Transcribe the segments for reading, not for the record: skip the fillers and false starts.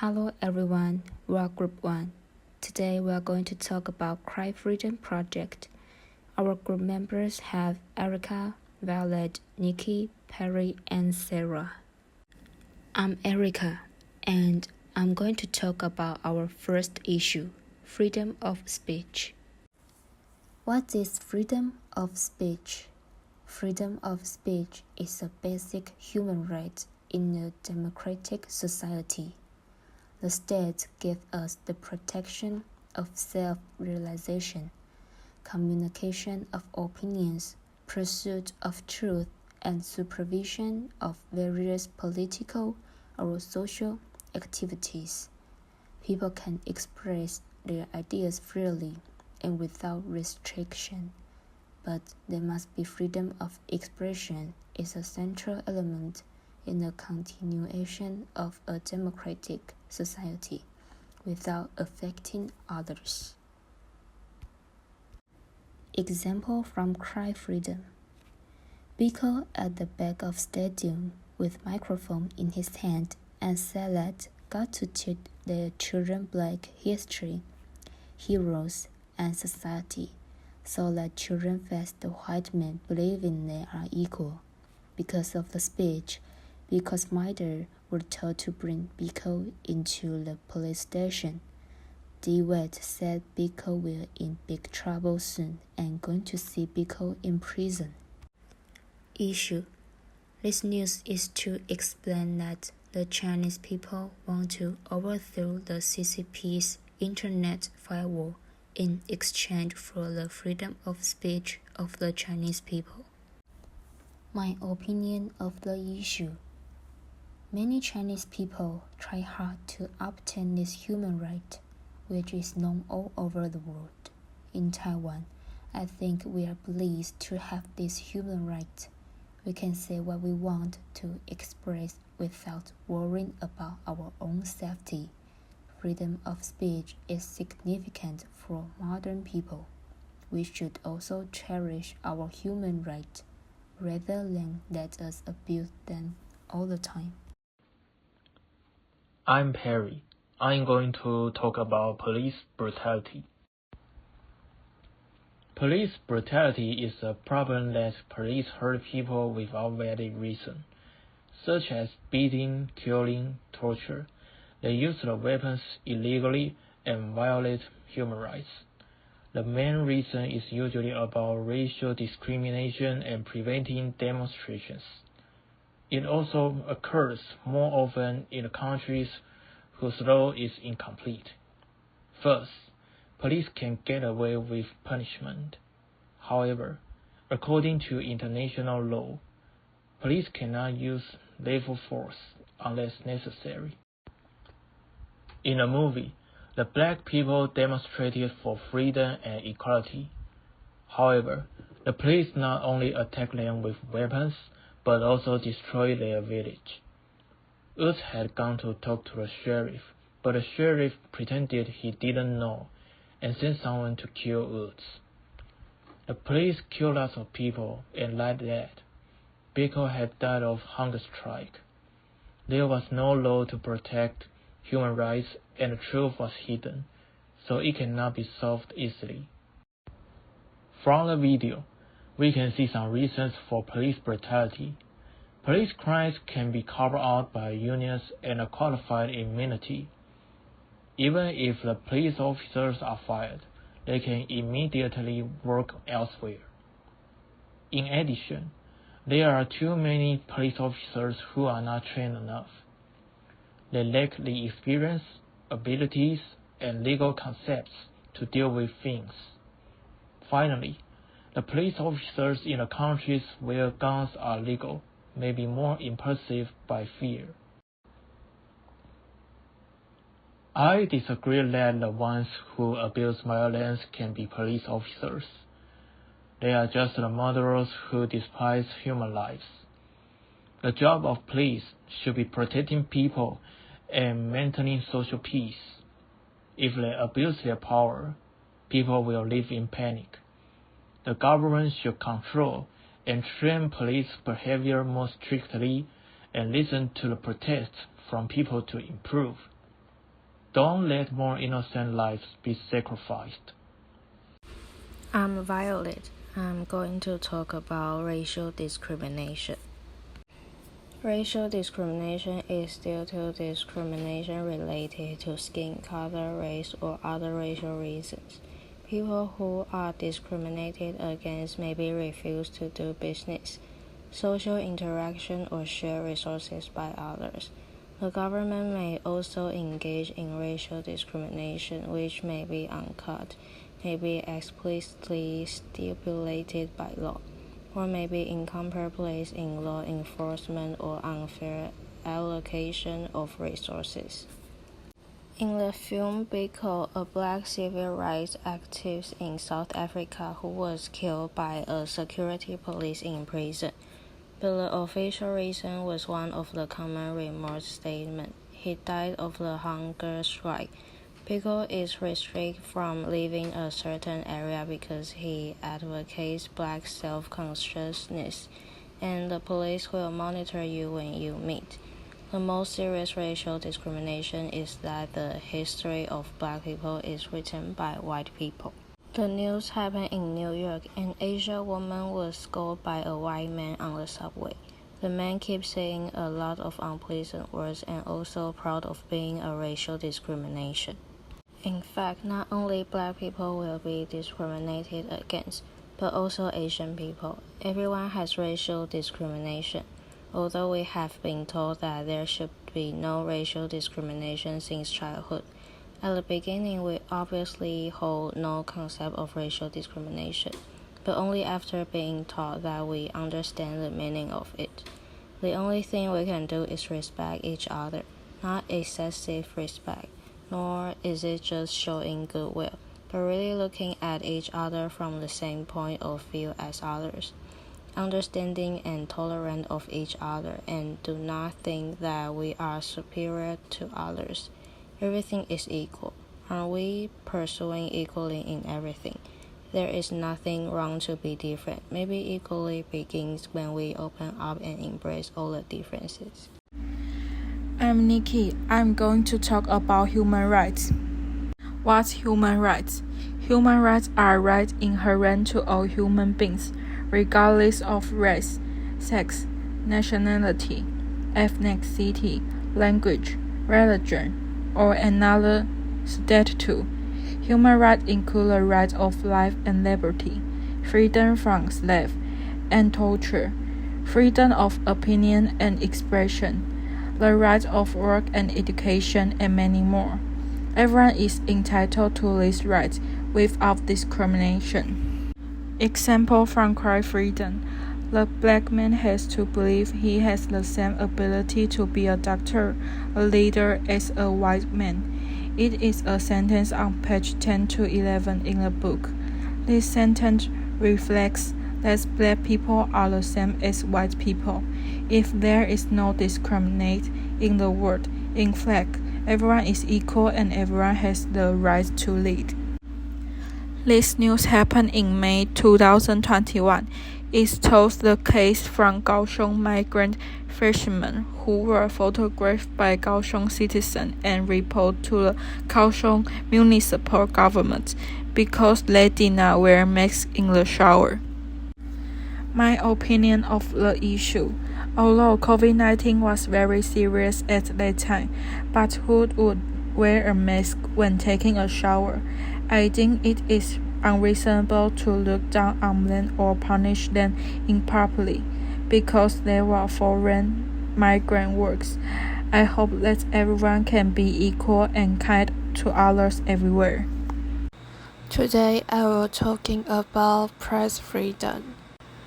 Hello everyone, we are Group 1. Today we are going to talk about Cryfreedom project. Our group members have Erica, Violet, Nikki, Perry, and Sarah. I'm Erica, and I'm going to talk about our first issue, freedom of speech. What is freedom of speech? Freedom of speech is a basic human right in a democratic society. The state gives us the protection of self-realization, communication of opinions, pursuit of truth, and supervision of various political or social activities. People can express their ideas freely and without restriction, but there must be freedom of expression is a central element in the continuation of a democratic society without affecting others. Example from Cryfreedom. Biko at the back of stadium with microphone in his hand and salad got to teach the children Black history, heroes, and society, so that children face the white men believing they are equal. Because of the speech, Biko's mother were told to bring Biko into the police station. DeWitt said Biko will in big trouble soon and going to see Biko in prison. Issue. This news is to explain that the Chinese people want to overthrow the CCP's internet firewall in exchange for the freedom of speech of the Chinese people. My opinion of the issue. Many Chinese people try hard to obtain this human right, which is known all over the world. In Taiwan, I think we are blessed to have this human right. We can say what we want to express without worrying about our own safety. Freedom of speech is significant for modern people. We should also cherish our human right, rather than let us abuse them all the time. I'm Perry. I'm going to talk about police brutality. Police brutality is a problem that police hurt people without valid reason, such as beating, killing, torture. They use the weapons illegally and violate human rights. The main reason is usually about racial discrimination and preventing demonstrations. It also occurs more often in countries whose law is incomplete. First, police can get away with punishment. However, according to international law, police cannot use lethal force unless necessary. In a movie, the black people demonstrated for freedom and equality. However, the police not only attacked them with weapons, but also destroyed their village. Woods had gone to talk to the sheriff, but the sheriff pretended he didn't know and sent someone to kill Woods. The police killed lots of people, and like that, Biko had died of hunger strike. There was no law to protect human rights, and the truth was hidden, so it cannot be solved easily. From the video, we can see some reasons for police brutality. Police crimes can be covered up by unions and a qualified immunity. Even if the police officers are fired, they can immediately work elsewhere. In addition, there are too many police officers who are not trained enough. They lack the experience, abilities, and legal concepts to deal with things. Finally, the police officers in the countries where guns are legal may be more impulsive by fear. I disagree that the ones who abuse violence can be police officers. They are just the murderers who despise human lives. The job of police should be protecting people and maintaining social peace. If they abuse their power, people will live in panic. The government should control and train police behavior more strictly and listen to the protests from people to improve. Don't let more innocent lives be sacrificed. I'm Violet. I'm going to talk about racial discrimination. Racial discrimination is due to discrimination related to skin color, race, or other racial reasons. People who are discriminated against may be refused to do business, social interaction, or share resources by others. The government may also engage in racial discrimination, which may be uncut, may be explicitly stipulated by law, or may be incompetent in law enforcement or unfair allocation of resources. In the film Biko, a black civil rights activist in South Africa who was killed by a security police in prison, but the official reason was one of the common remorse statement. He died of the hunger strike. Biko is restricted from leaving a certain area because he advocates black self-consciousness, and the police will monitor you when you meet. The most serious racial discrimination is that the history of black people is written by white people. The news happened in New York. An Asian woman was scolded by a white man on the subway. The man keeps saying a lot of unpleasant words and also proud of being a racial discrimination. In fact, not only black people will be discriminated against, but also Asian people. Everyone has racial discrimination. Although we have been told that there should be no racial discrimination since childhood, at the beginning we obviously hold no concept of racial discrimination, but only after being taught that we understand the meaning of it. The only thing we can do is respect each other, not excessive respect, nor is it just showing goodwill, but really looking at each other from the same point of view as others, understanding and tolerant of each other, and do not think that we are superior to others. Everything is equal. Are we pursuing equality in everything? There is nothing wrong to be different. Maybe equality begins when we open up and embrace all the differences. I'm Nikki. I'm going to talk about human rights. What's human rights? Human rights are rights inherent to all human beings, regardless of race, sex, nationality, ethnicity, language, religion, or another status. Human rights include the right of life and liberty, freedom from slavery and torture, freedom of opinion and expression, the right of work and education, and many more. Everyone is entitled to these rights without discrimination. Example from Cryfreedom. The black man has to believe he has the same ability to be a doctor, a leader as a white man. It is a sentence on page 10 to 11 in the book. This sentence reflects that black people are the same as white people. If there is no discrimination in the world, in fact, everyone is equal and everyone has the right to lead. This news happened in May 2021. It tells the case from Kaohsiung migrant fishermen who were photographed by Kaohsiung citizens and reported to the Kaohsiung municipal government because they did not wear masks in the shower. My opinion of the issue. Although COVID-19 was very serious at that time, but who would wear a mask when taking a shower? I think it is unreasonable to look down on them or punish them improperly because they were foreign migrant workers. I hope that everyone can be equal and kind to others everywhere. Today I will talking about press freedom.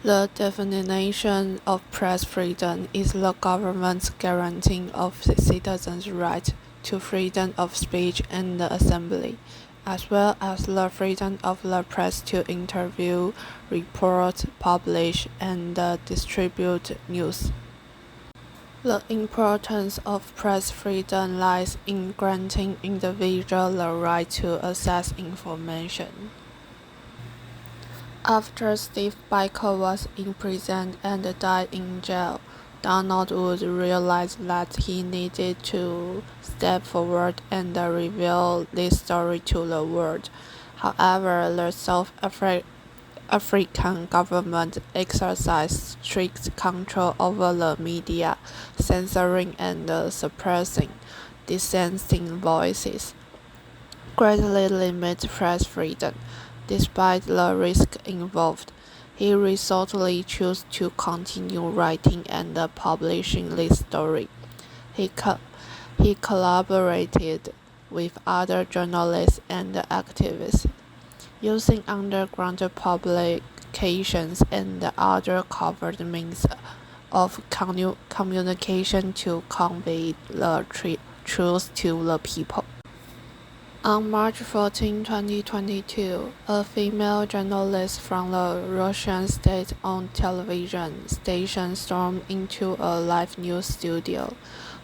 The definition of press freedom is the government's guarantee of the citizens' right to freedom of speech and assembly, as well as the freedom of the press to interview, report, publish, and distribute news. The importance of press freedom lies in granting individuals the right to access information. After Steve Biko was imprisoned and died in jail, Donald would realize that he needed to step forward and reveal this story to the world. However, the South African government exercised strict control over the media, censoring and suppressing dissenting voices, greatly limit press freedom. Despite the risk involved, he resolutely chose to continue writing and publishing this story. He collaborated with other journalists and activists, using underground publications and other covered means of communication to convey the truth to the people. On March 14, 2022, a female journalist from the Russian state-owned television station stormed into a live news studio,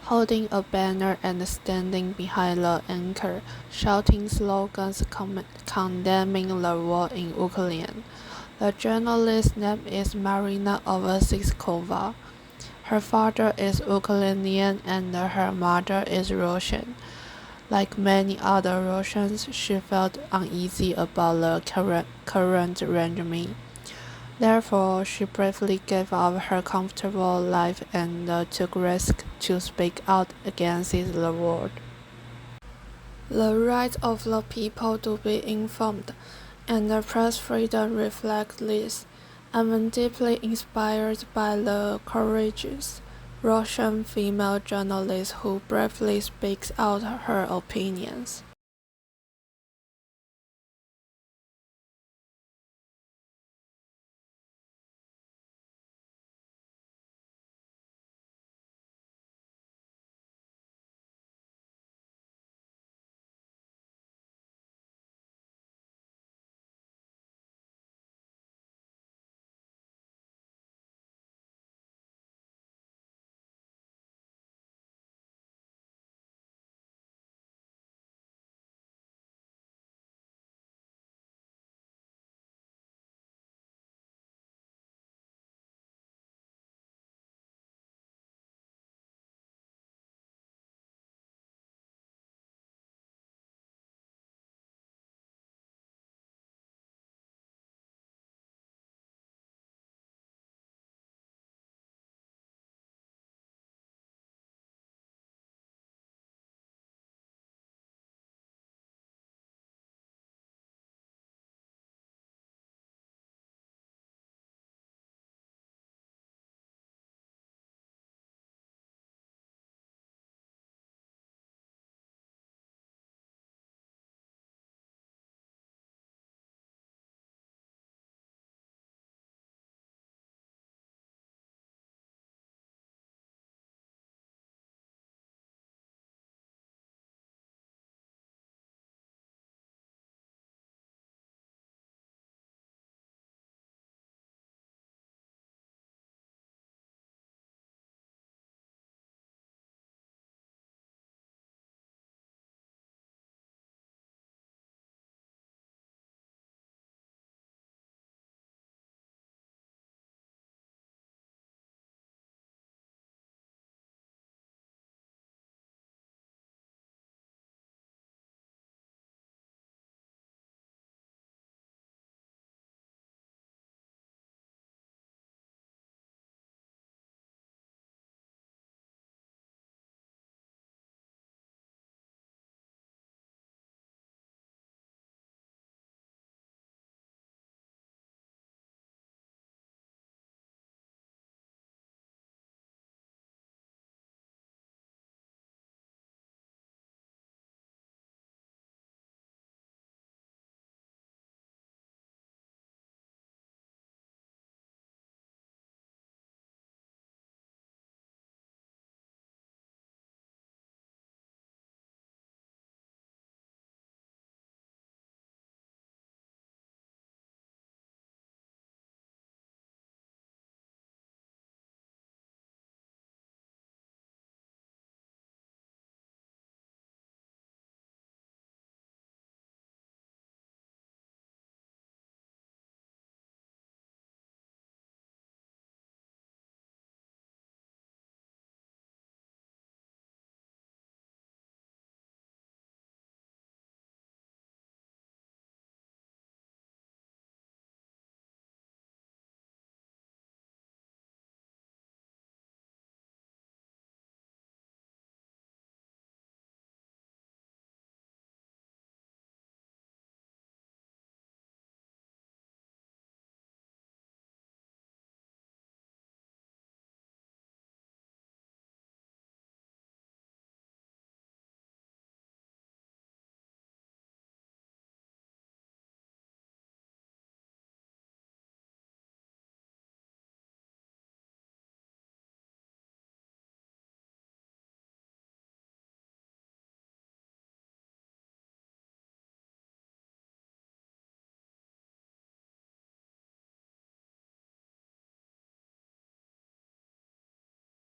holding a banner and standing behind the anchor, shouting slogans condemning the war in Ukraine. The journalist's name is Marina Oversikova. Her father is Ukrainian and her mother is Russian. Like many other Russians, she felt uneasy about the current regime. Therefore, she bravely gave up her comfortable life and took risks to speak out against the war. The right of the people to be informed and the press freedom reflect this. I'm deeply inspired by the courageous Russian female journalist who bravely speaks out her opinions.